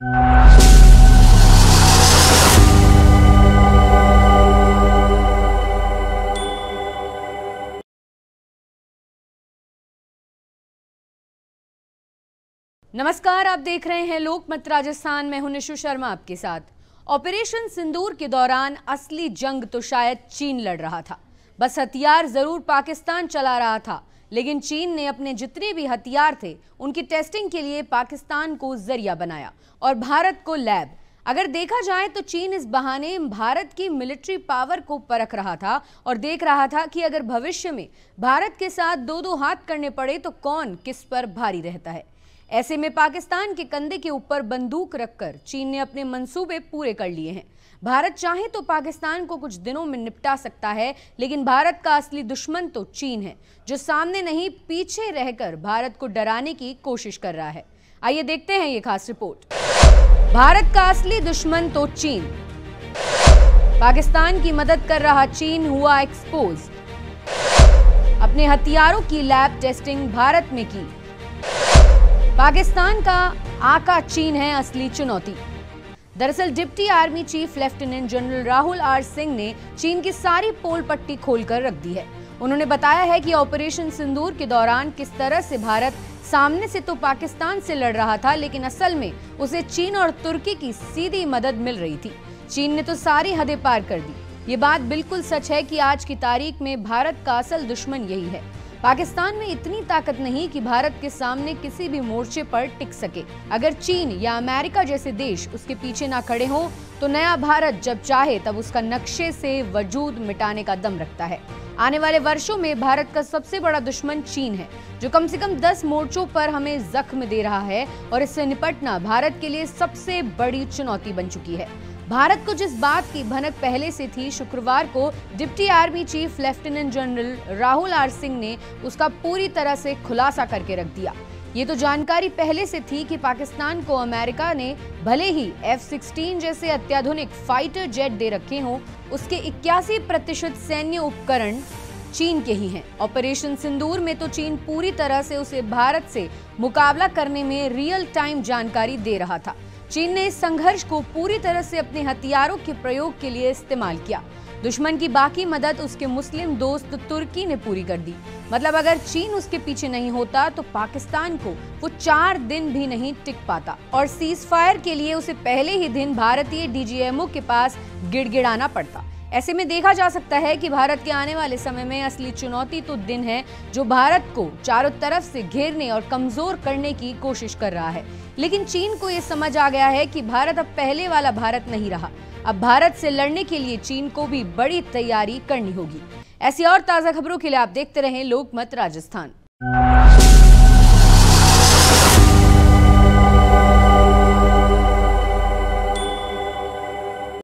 नमस्कार, आप देख रहे हैं लोकमत राजस्थान। मैं हूं निशु शर्मा आपके साथ। ऑपरेशन सिंदूर के दौरान असली जंग तो शायद चीन लड़ रहा था। बस हथियार जरूर पाकिस्तान चला रहा था, लेकिन चीन ने अपने जितने भी हथियार थे उनकी टेस्टिंग के लिए पाकिस्तान को जरिया बनाया और भारत को लैब। अगर देखा जाए तो चीन इस बहाने भारत की मिलिट्री पावर को परख रहा था और देख रहा था कि अगर भविष्य में भारत के साथ दो दो हाथ करने पड़े तो कौन किस पर भारी रहता है। ऐसे में पाकिस्तान के कंधे के ऊपर बंदूक रखकर चीन ने अपने मंसूबे पूरे कर लिए हैं। भारत चाहे तो पाकिस्तान को कुछ दिनों में निपटा सकता है, लेकिन भारत का असली दुश्मन तो चीन है, जो सामने नहीं पीछे रहकर भारत को डराने की कोशिश कर रहा है। आइए देखते हैं ये खास रिपोर्ट। भारत का असली दुश्मन तो चीन। पाकिस्तान की मदद कर रहा चीन हुआ एक्सपोज। अपने हथियारों की लैब टेस्टिंग भारत में की। पाकिस्तान का आका चीन है असली चुनौती। दरअसल deputy army chief lieutenant general Rahul R Singh ने चीन की सारी पोल पट्टी खोलकर रख दी है। उन्होंने बताया है कि ऑपरेशन सिंदूर के दौरान किस तरह से भारत सामने से तो पाकिस्तान से लड़ रहा था, लेकिन असल में उसे चीन और तुर्की की सीधी मदद मिल रही थी। चीन ने तो सारी हदें पार कर दी। ये बात बिल्कुल सच है कि आज की तारीख में भारत का असल दुश्मन यही है। पाकिस्तान में इतनी ताकत नहीं कि भारत के सामने किसी भी मोर्चे पर टिक सके। अगर चीन या अमेरिका जैसे देश उसके पीछे ना खड़े हों तो नया भारत जब चाहे तब उसका नक्शे से वजूद मिटाने का दम रखता है। आने वाले वर्षों में भारत का सबसे बड़ा दुश्मन चीन है, जो कम से कम 10 मोर्चों पर हमें जख्म दे रहा है और इससे निपटना भारत के लिए सबसे बड़ी चुनौती बन चुकी है। भारत को जिस बात की भनक पहले से थी, शुक्रवार को deputy army chief lieutenant general Rahul R Singh ने उसका पूरी तरह से खुलासा करके रख दिया। ये तो जानकारी पहले से थी कि पाकिस्तान को अमेरिका ने भले ही F-16 जैसे अत्याधुनिक फाइटर जेट दे रखे हों, उसके 81% सैन्य उपकरण चीन के ही हैं। ऑपरेशन सिंदूर में तो चीन पूरी तरह से उसे भारत से मुकाबला करने में रियल टाइम जानकारी दे रहा था। चीन ने इस संघर्ष को पूरी तरह से अपने हथियारों के प्रयोग के लिए इस्तेमाल किया। दुश्मन की बाकी मदद उसके मुस्लिम दोस्त तुर्की ने पूरी कर दी। मतलब अगर चीन उसके पीछे नहीं होता तो पाकिस्तान को वो 4 दिन भी नहीं टिक पाता और सीज फायर के लिए उसे पहले ही दिन भारतीय DGMO के पास गिड़गिड़ाना पड़ता। ऐसे में देखा जा सकता है कि भारत के आने वाले समय में असली चुनौती तो दिन है जो भारत को चारों तरफ से घेरने और कमजोर करने की कोशिश कर रहा है। लेकिन चीन को यह समझ आ गया है कि भारत अब पहले वाला भारत नहीं रहा। अब भारत से लड़ने के लिए चीन को भी बड़ी तैयारी करनी होगी। ऐसी और ताजा खबरों के लिए आप देखते रहें लोकमत राजस्थान।